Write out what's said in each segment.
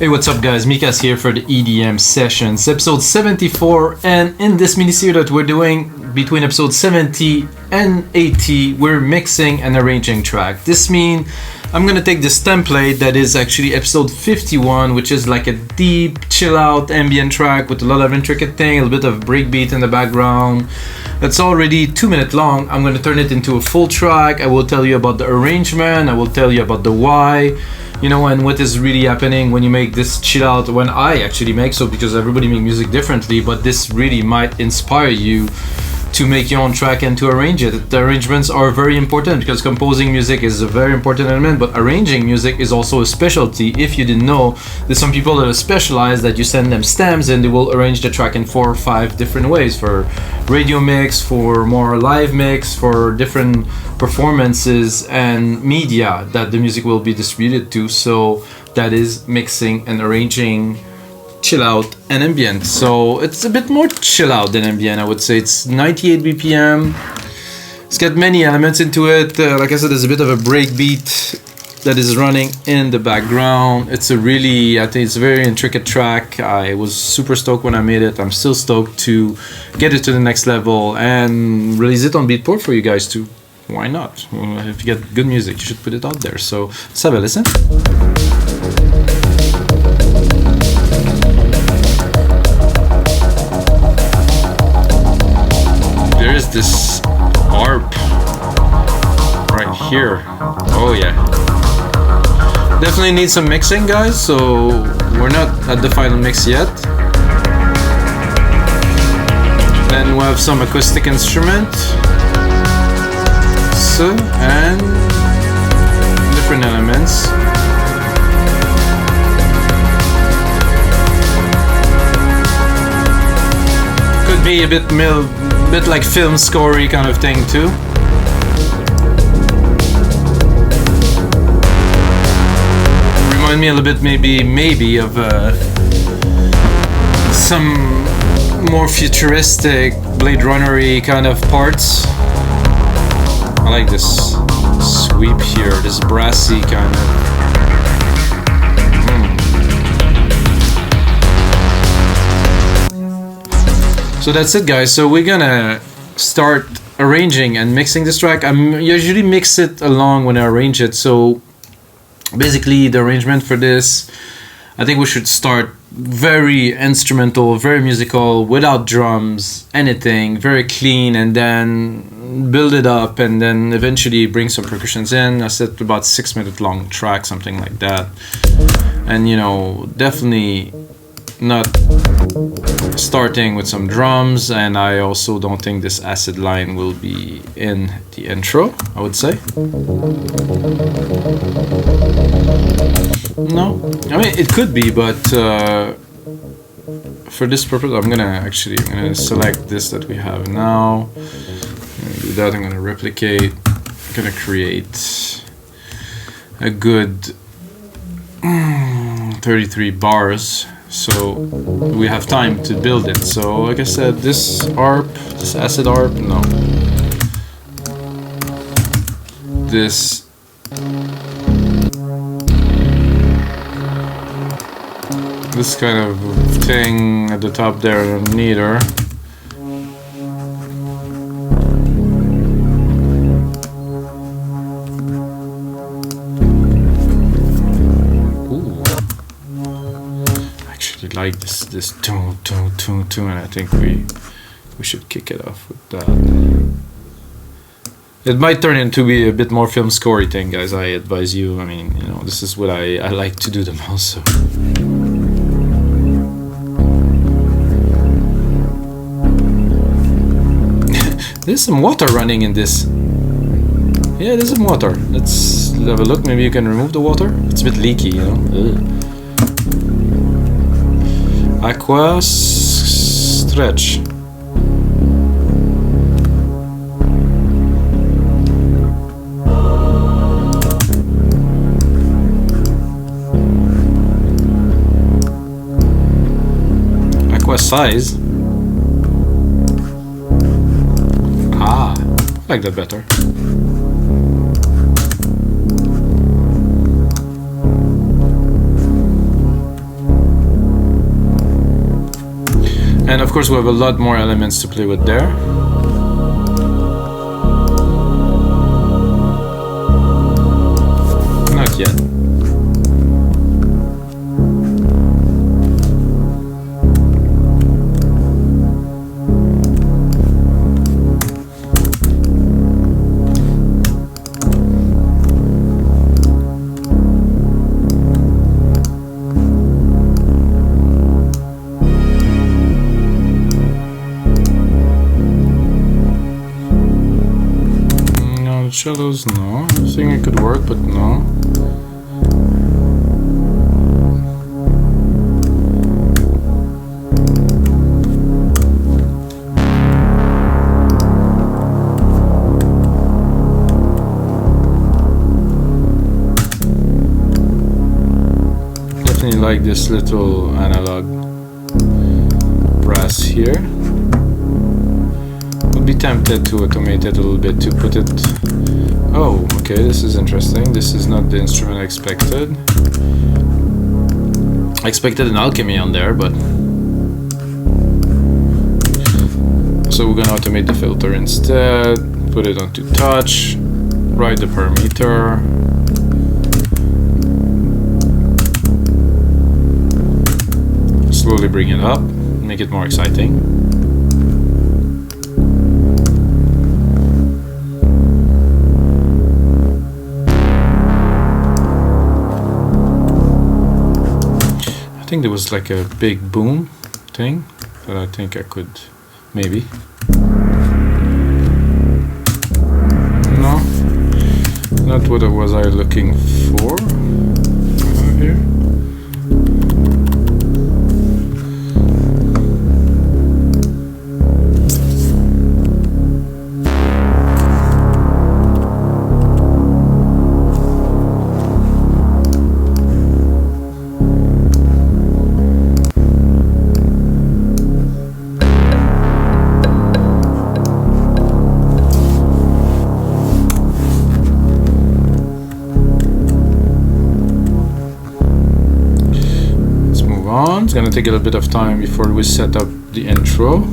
Hey, what's up guys, Mikas here for the EDM Sessions, episode 74, and in this mini-series that we're doing between episode 70 and 80, we're mixing and arranging track. This means I'm gonna take this template that is actually episode 51, which is like a deep, chill out ambient track with a lot of intricate thing, a little bit of breakbeat in the background. That's already 2 minutes long. I'm gonna turn it into a full track. I will tell you about the arrangement, I will tell you about the why, you know, and what is really happening when you make this chill out, when I actually make so, because everybody make music differently, but this really might inspire you to make your own track and to arrange it. The arrangements are very important because composing music is a very important element, but arranging music is also a specialty. If you didn't know, there's some people that are specialized that you send them stems and they will arrange the track in 4 or 5 different ways, for radio mix, for more live mix, for different performances and media that the music will be distributed to. So that is mixing and arranging chill out and ambient. So it's a bit more chill out than ambient, I would say. It's 98 BPM. It's got many elements into it. Like I said, there's a bit of a breakbeat that is running in the background. I think it's a very intricate track. I was super stoked when I made it. I'm still stoked to get it to the next level and release it on Beatport for you guys too. Why not? Well, if you get good music, you should put it out there. So let's have a listen. There is this ARP right here. Oh yeah. Definitely need some mixing, guys, so we're not at the final mix yet. Then we'll have some acoustic instrument. And different elements. Could be a bit like film scorey kind of thing too. Remind me a little bit maybe of some more futuristic Blade Runner-y kind of parts. I like this sweep here, this brassy kind of. So that's it, guys. So we're gonna start arranging and mixing this track. I usually mix it along when I arrange it. So basically the arrangement for this, I think we should start very instrumental, very musical, without drums, anything, very clean, and then build it up, and then eventually bring some percussions in. I said about 6 minute long track, something like that. And you know, definitely not starting with some drums, and I also don't think this acid line will be in the intro, I would say. No, I mean it could be, but for this purpose I'm gonna select this that we have now. I'm gonna do that. I'm gonna replicate. I'm gonna create a good 33 bars, so we have time to build it. So like I said, this ARP, this acid ARP, no, this kind of thing at the top there, neither. Ooh. I actually like this tune, and I think we should kick it off with that. It might turn into be a bit more film scorey thing, guys. I advise you. I mean, you know, this is what I like to do the most. So. There's some water running in this. Yeah, there's some water. Let's have a look. Maybe you can remove the water. It's a bit leaky, you know. Aqua stretch. Aqua size. I like that better. And of course we have a lot more elements to play with there. Not yet. Cellos, no. I think it could work, but no. Definitely like this little analog brass here. Would be tempted to automate it a little bit to put it. Oh, okay, this is interesting. This is not the instrument I expected. I expected an alchemy on there, but... So we're gonna automate the filter instead, put it onto touch, write the parameter. Slowly bring it up, make it more exciting. I think there was like a big boom thing that I think I could maybe. No, not what was I looking for here. It's gonna take a little bit of time before we set up the intro.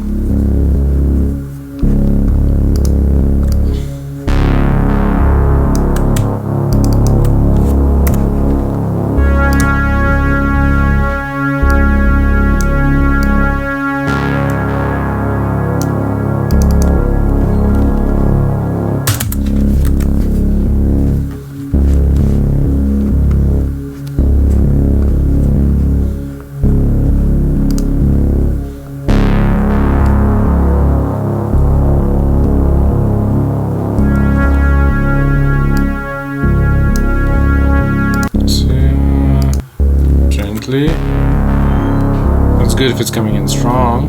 That's good if it's coming in strong.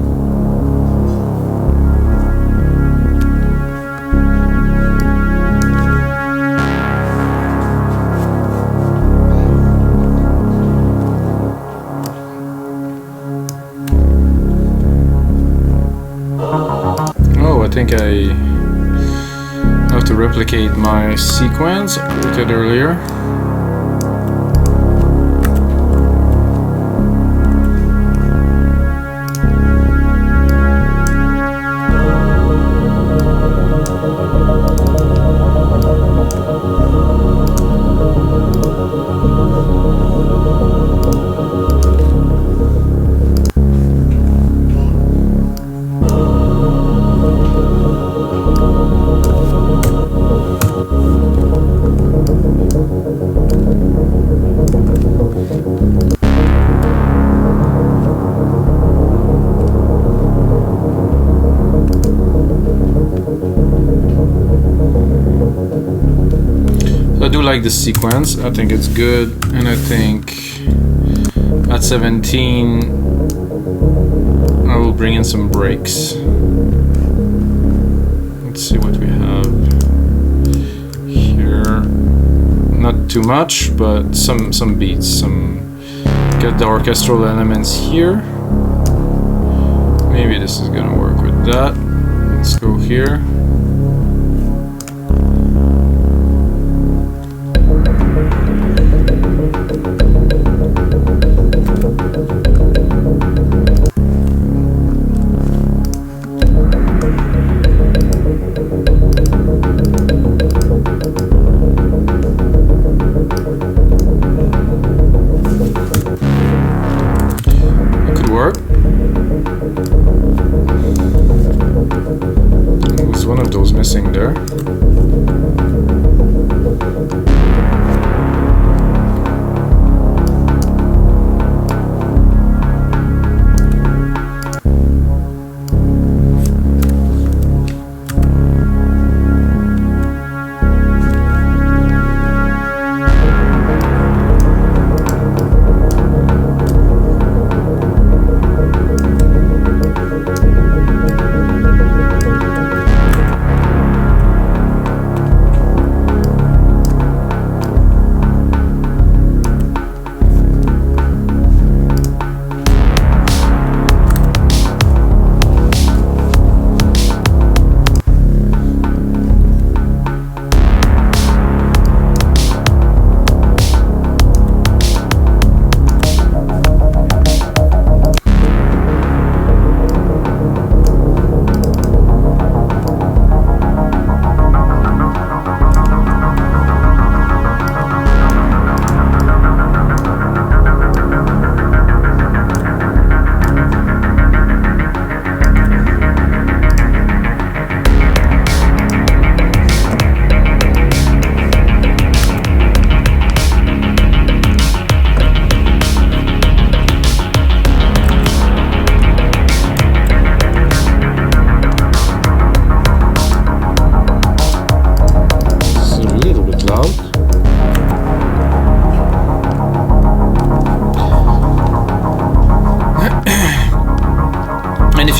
Oh, I think I have to replicate my sequence I did earlier. Like this sequence, I think it's good, and I think at 17 I will bring in some breaks. Let's see what we have here. Not too much, but some beats. Get the orchestral elements here. Maybe this is gonna work with that. Let's go here.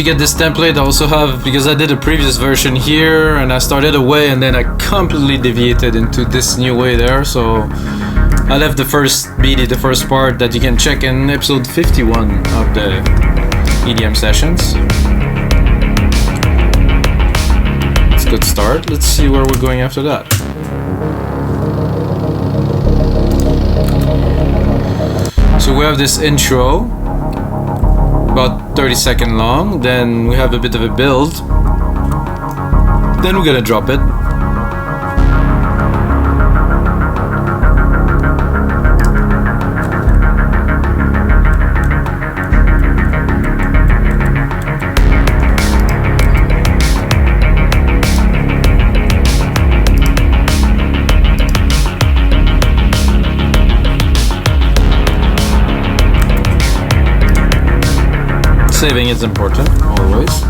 you get this template, I also have, because I did a previous version here and I started away and then I completely deviated into this new way there, so I left the first BD, the first part that you can check in episode 51 of the EDM sessions. It's a good start. Let's see where we're going after that. So we have this intro, about 30-second long, then we have a bit of a build, then we're gonna drop it. Saving is important, always.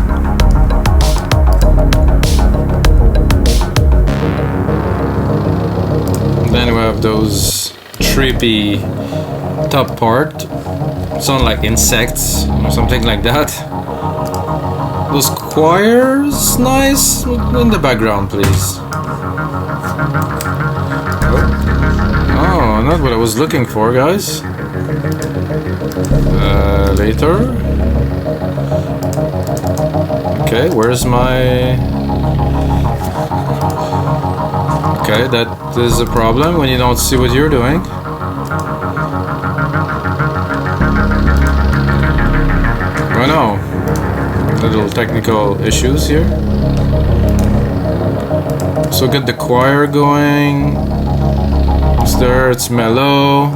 Then we have those trippy top part. Sound like insects or something like that. Those choirs, nice. In the background, please. Oh, not what I was looking for, guys. Later. Okay, where's my... Okay, that is a problem when you don't see what you're doing. Oh no, little technical issues here. So get the choir going. It's there, it's mellow.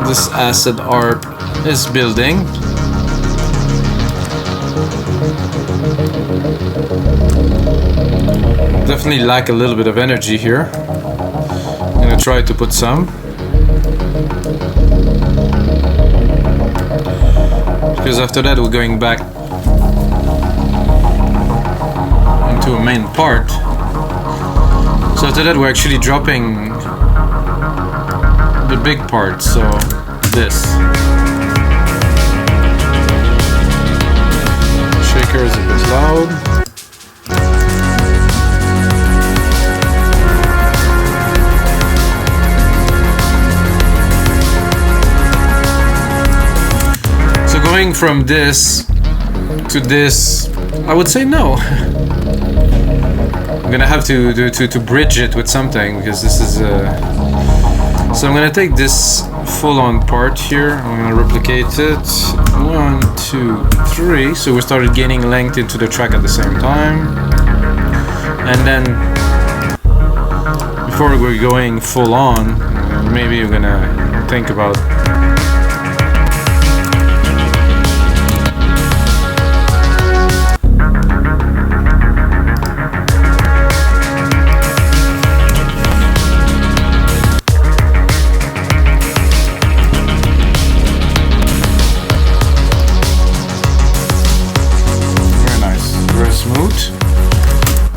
This acid art is building. Definitely lack a little bit of energy here. I'm gonna try to put some. Because after that we're going back into a main part. So after that we're actually dropping the big part, so this. Shaker is a bit loud. So going from this to this, I would say no. I'm gonna have to bridge it with something, because this is so I'm gonna take this full-on part here, I'm gonna replicate it. 1, 2, 3. So we started gaining length into the track at the same time. And then before we're going full-on, maybe we're gonna think about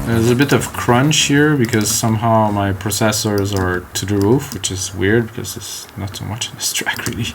There's a bit of crunch here because somehow my processors are to the roof, which is weird because there's not so much in this track really.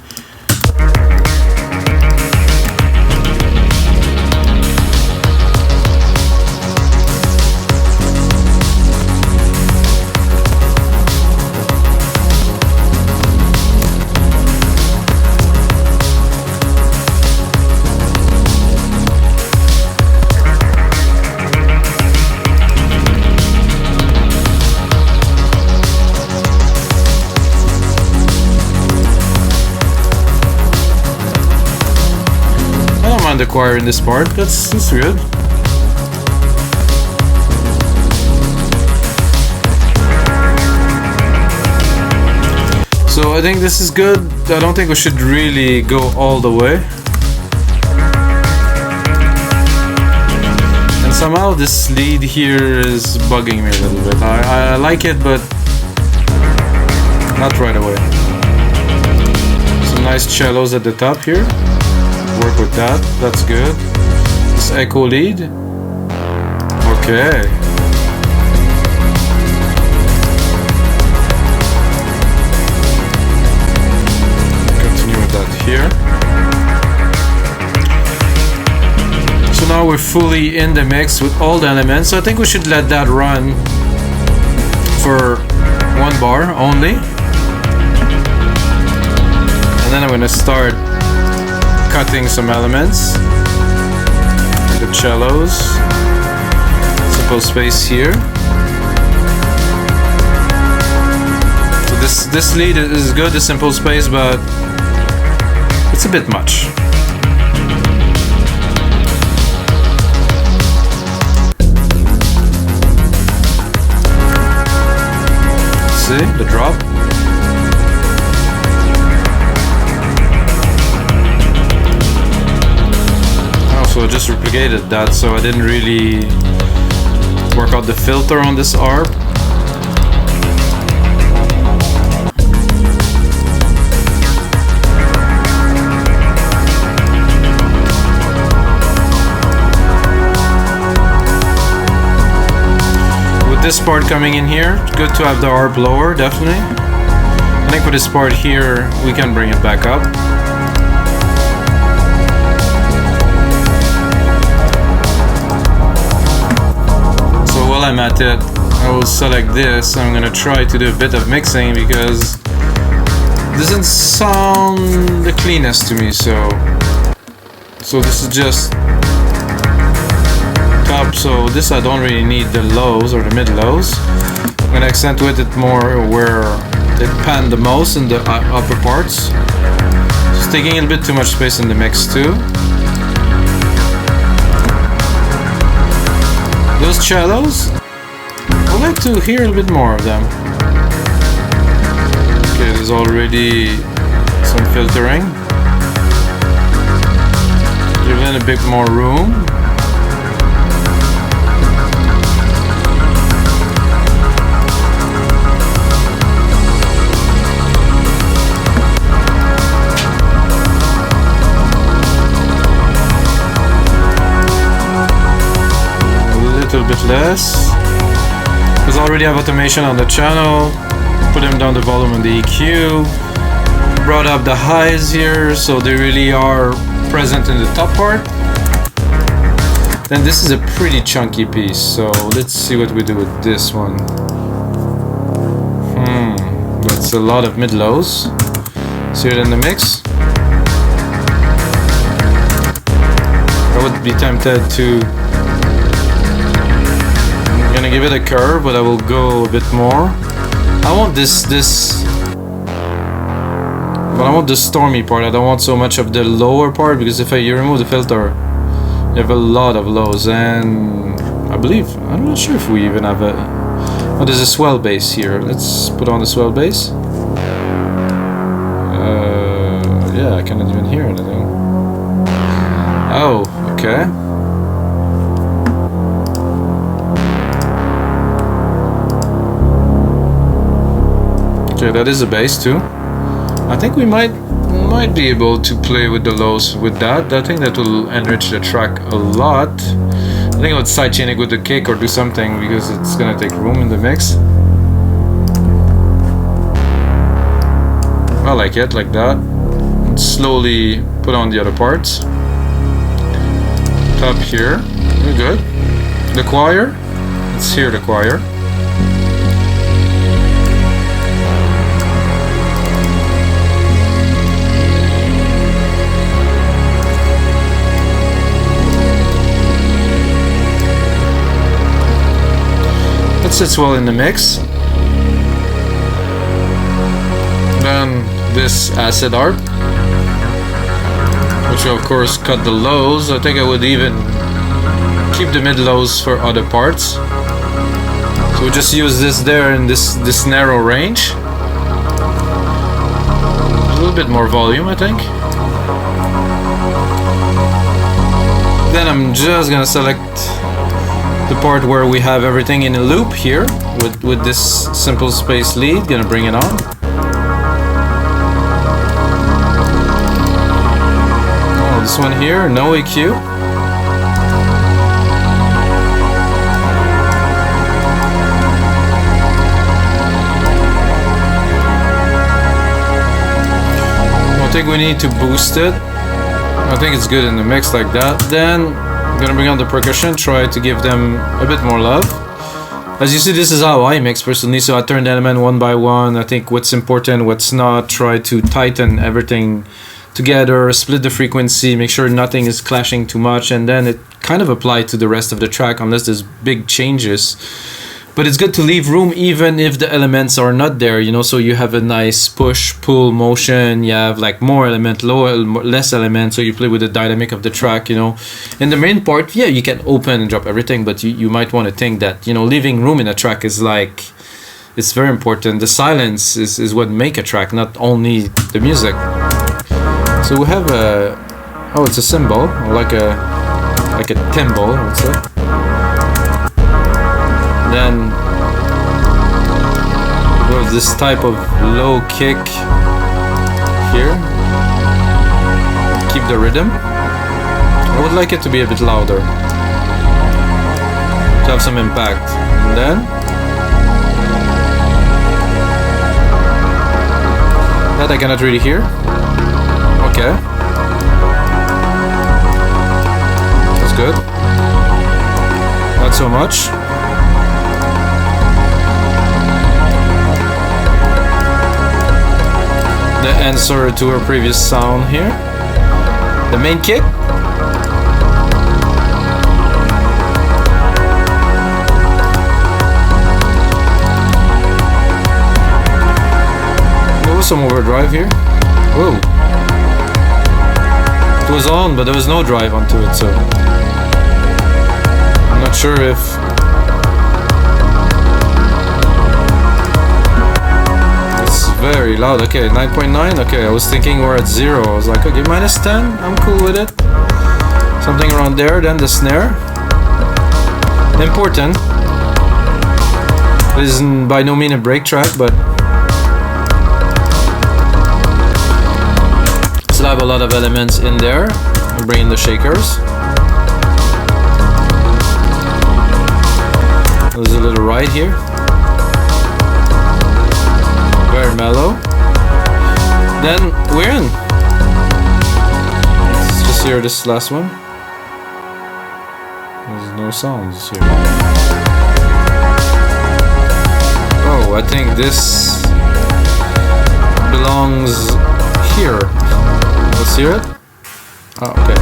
The choir in this part, that's good. So I think this is good. I don't think we should really go all the way. And somehow this lead here is bugging me a little bit. I like it, but not right away. Some nice cellos at the top here. Work with that, that's good. This echo lead. Okay. Continue with that here. we're fully in the mix with all the elements. So I think we should let that run for 1 bar only. And then I'm gonna start cutting some elements. The cellos. Simple space here. So this lead is good, the simple space, but it's a bit much. See the drop. Also, I just replicated that, so I didn't really work out the filter on this ARP. This part coming in here, it's good to have the ARP lower, definitely. I think for this part here, we can bring it back up. So while I'm at it, I will select this. I'm gonna try to do a bit of mixing because it doesn't sound the cleanest to me, so this is just top, so this I don't really need the lows or the mid lows. I'm gonna accentuate it more where it panned the most in the upper parts. It's taking a bit too much space in the mix too. Those cellos, I'd like to hear a bit more of them. Okay, there's already some filtering. Give it a bit more room. A bit less because I already have automation on the channel. Put them down the volume and the EQ, brought up the highs here so they really are present in the top part. Then this is a pretty chunky piece, so let's see what we do with this one. That's a lot of mid lows. See it in the mix. I would be tempted to gonna give it a curve, but I will go a bit more. I want this, but I want the stormy part. I don't want so much of the lower part because if you remove the filter, you have a lot of lows, and I believe, I'm not sure if we even have a, oh, there's a swell bass here. Let's put on the swell bass. Yeah, I cannot even hear anything. Oh, okay. Okay, that is a bass too. I think we might be able to play with the lows with that. I think that will enrich the track a lot. I think I would sidechain it with the kick or do something because it's gonna take room in the mix. I like it like that. And slowly put on the other parts. Top here, we're good. The choir, let's hear the choir. That sits well in the mix. Then this acid ARP, which will of course cut the lows. I think I would even keep the mid lows for other parts. So we just use this there in this narrow range. A little bit more volume, I think. Then I'm just gonna select the part where we have everything in a loop here with this simple space lead. Gonna bring it on. Oh, this one here, no EQ. I think we need to boost it. I think it's good in the mix like that. Then I'm gonna bring on the percussion, try to give them a bit more love. As you see, this is how I mix personally, so I turn the element one by one. I think what's important, what's not, try to tighten everything together, split the frequency, make sure nothing is clashing too much, and then it kind of applies to the rest of the track unless there's big changes. But it's good to leave room even if the elements are not there, you know, so you have a nice push-pull motion, you have like more element, less element, so you play with the dynamic of the track, you know. In the main part, yeah, you can open and drop everything, but you might want to think that, you know, leaving room in a track is like, it's very important. The silence is what make a track, not only the music. So we have a, oh, it's a cymbal, or like a timbal, I would say. Then we have this type of low kick here. Keep the rhythm. I would like it to be a bit louder, to have some impact. And then that I cannot really hear. Okay, that's good. Not so much. The answer to our previous sound here. The main kick. There was some overdrive here. Whoa. It was on, but there was no drive onto it, so I'm not sure if it's very loud. Okay, 9.9. Okay, I was thinking we're at 0. I was like, okay, minus 10. I'm cool with it. Something around there. Then the snare. Important. This is by no means a break track, but still have a lot of elements in there. I'll bring in the shakers. There's a little ride here. Very mellow. Then we're in. Let's just hear this last one. There's no sounds here. Oh, I think this belongs here. Let's hear it. Oh, okay.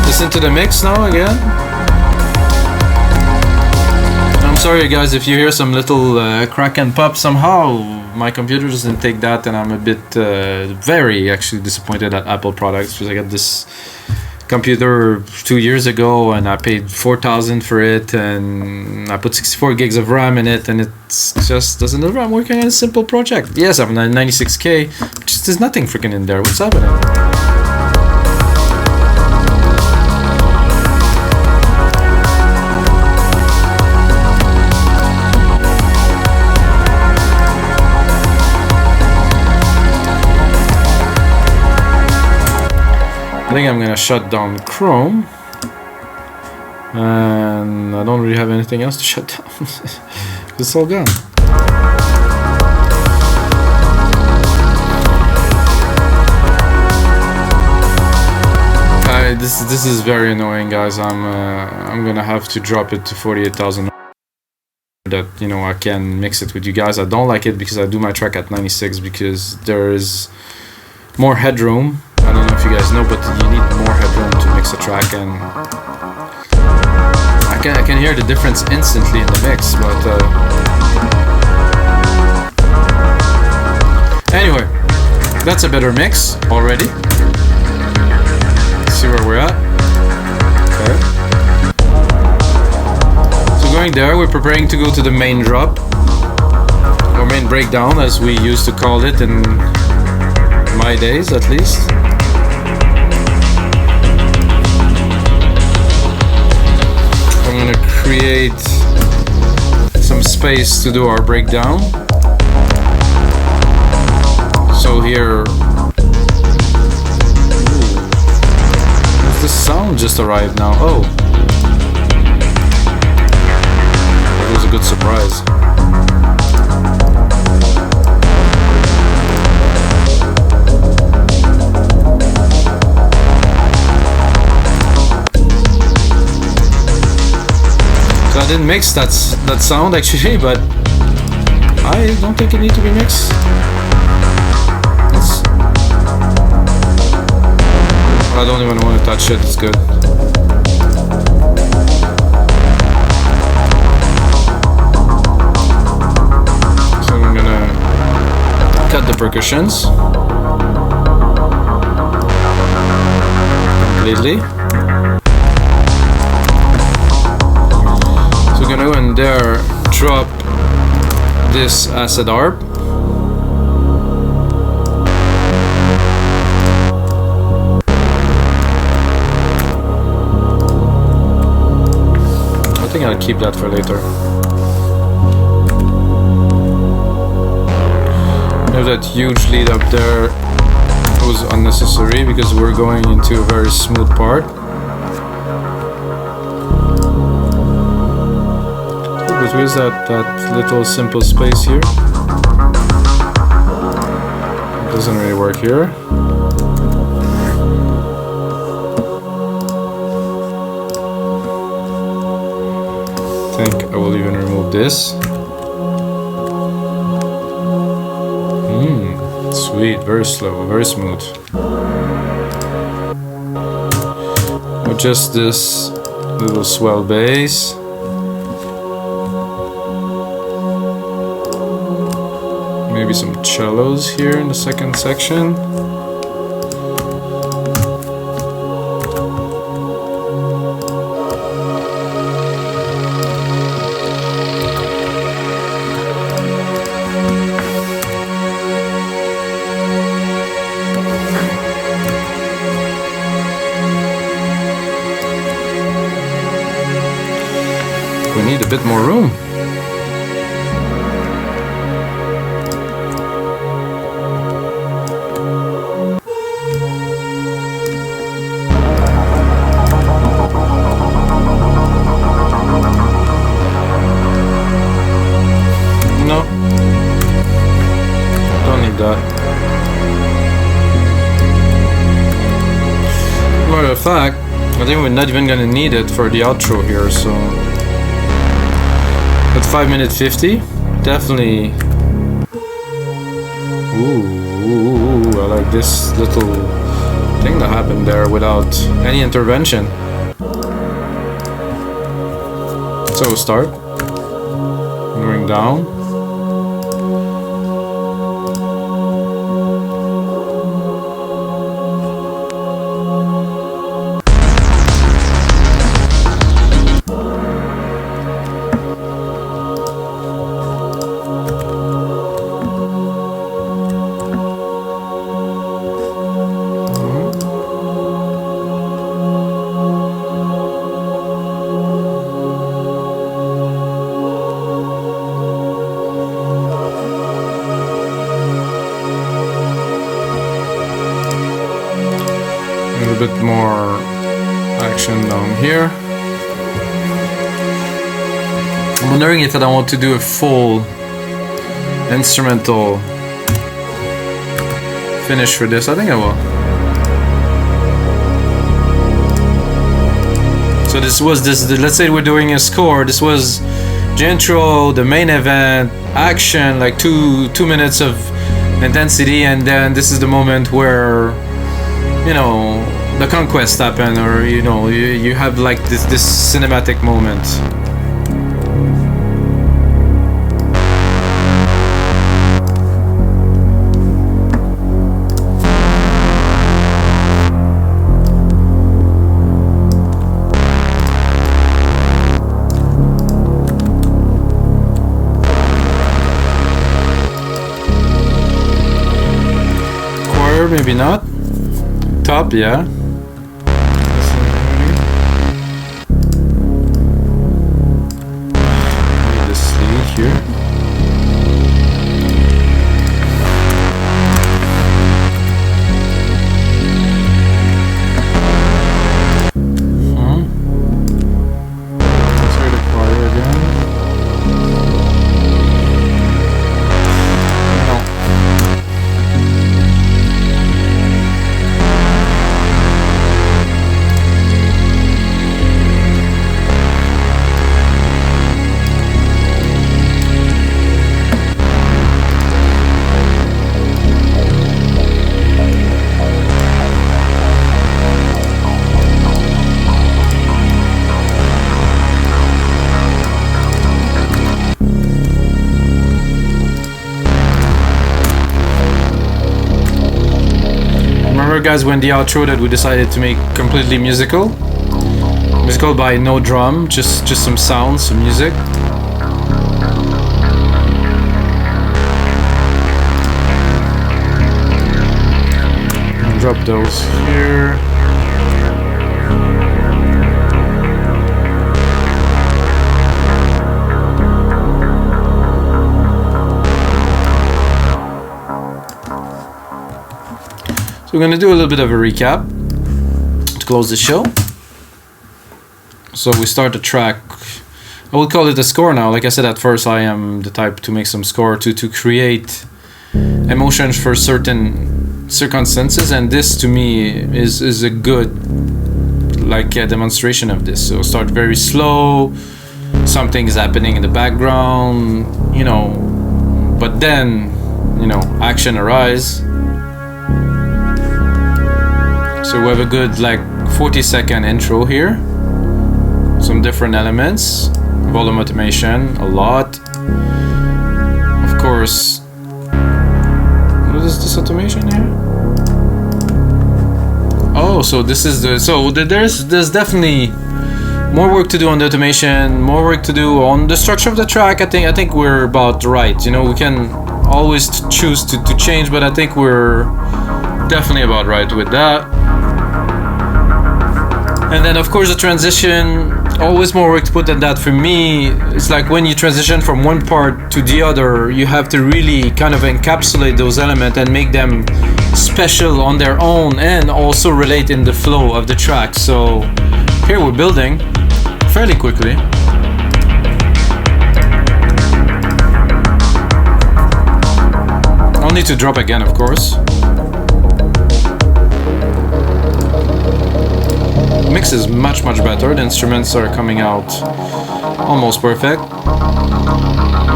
Listen to the mix now again. I'm sorry guys if you hear some little crack and pop somehow. My computer doesn't take that, and I'm a bit very actually disappointed at Apple products, because I got this computer 2 years ago and I paid $4,000 for it, and I put 64 gigs of RAM in it, and it just doesn't deliver. I'm working on a simple project. Yes, I'm on 96K, but just there's nothing freaking in there. What's happening? I think I'm gonna shut down Chrome, and I don't really have anything else to shut down. It's all gone. This is very annoying, guys. I'm gonna have to drop it to 48,000. That, you know, I can mix it with you guys. I don't like it because I do my track at 96 because there is more headroom. I don't know if you guys know, but you need more headroom to mix a track, and I can hear the difference instantly in the mix. But anyway, that's a better mix already. Let's see where we're at. Okay. So going there, we're preparing to go to the main drop, or main breakdown, as we used to call it in my days, at least. I'm gonna create some space to do our breakdown. So here, the sound just arrived now. Oh, that was a good surprise. didn't mix that sound actually, but I don't think it needs to be mixed. I don't even want to touch it, it's good. So I'm gonna cut the percussions completely. So we're gonna go in there, drop this acid harp. I think I'll keep that for later. If that huge lead up there was unnecessary because we're going into a very smooth part. But where's that little simple space here? It doesn't really work here. I think I will even remove this. Sweet, very slow, very smooth. With just this little swell bass. Maybe some cellos here in the second section. We need a bit more room. No, don't need that. Matter of fact, I think we're not even gonna need it for the outro here, so at 5:50, definitely. Ooh, I like this little thing that happened there without any intervention. So we'll start going down. A bit more action down here. I'm wondering if I want to do a full instrumental finish for this. I think I will. So this was let's say we're doing a score. This was the intro, the main event, action, like two minutes of intensity, and then this is the moment where, you know, the conquest happen, or you know, you have like this cinematic moment. Choir, maybe not. Top, yeah. Here. Remember, guys, when the outro that we decided to make completely musical? Musical by no drum, just some sounds, some music. Drop those here. So we're gonna do a little bit of a recap to close the show. So we start the track. I would call it a score now. Like I said at first, I am the type to make some score to create emotions for certain circumstances, and this to me is a good demonstration of this. So start very slow, something is happening in the background, but then action arise. So we have a good 40-second intro here, some different elements, volume automation, a lot, of course. What is this automation here? Oh, so this is there's definitely more work to do on the automation, more work to do on the structure of the track. I think we're about right. We can always choose to change, but I think we're definitely about right with that. And then of course the transition, always more work to put than that. For me, it's like when you transition from one part to the other, you have to really kind of encapsulate those elements and make them special on their own and also relate in the flow of the track. So here we're building fairly quickly. I'll need to drop again, of course. Mix is much better. The instruments are coming out almost perfect.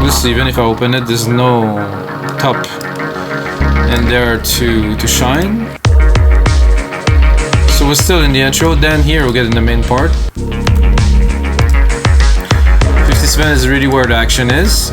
This, even if I open it, there's no top in there to shine. So we're still in the intro. Then here we'll get in the main part. 57 is really where the action is.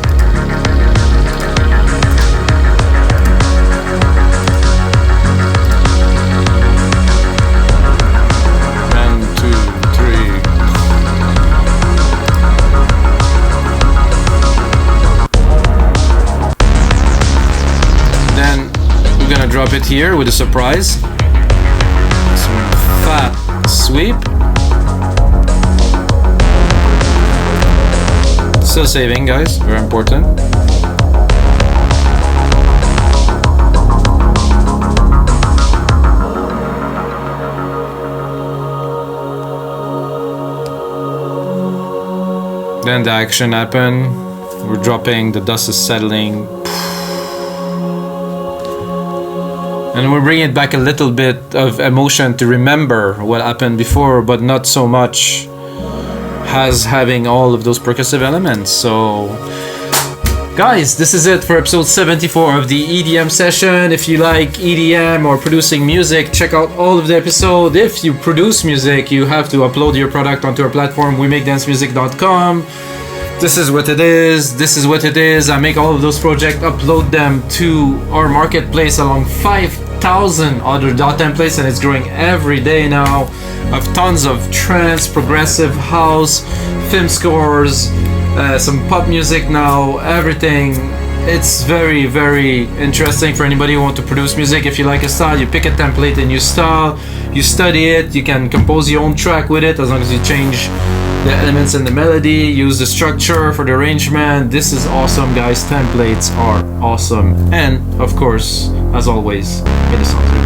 Drop it here with a surprise. Some fat sweep. Still saving, guys, very important. Then the action happened. We're dropping, the dust is settling. And we're bringing it back a little bit of emotion to remember what happened before, but not so much as having all of those percussive elements. So, guys, this is it for episode 74 of the EDM session. If you like EDM or producing music, check out all of the episodes. If you produce music, you have to upload your product onto our platform, wemakedancemusic.com. This is what it is. This is what it is. I make all of those projects, upload them to our marketplace along 5,000 other dot templates, and it's growing every day now. I have tons of trance, progressive house, film scores, some pop music now, everything. It's very, very interesting for anybody who wants to produce music. If you like a style, you pick a template and you style, you study it, you can compose your own track with it as long as you change the elements and the melody, use the structure for the arrangement. This is awesome, guys. Templates are awesome. And of course, as always, it is something.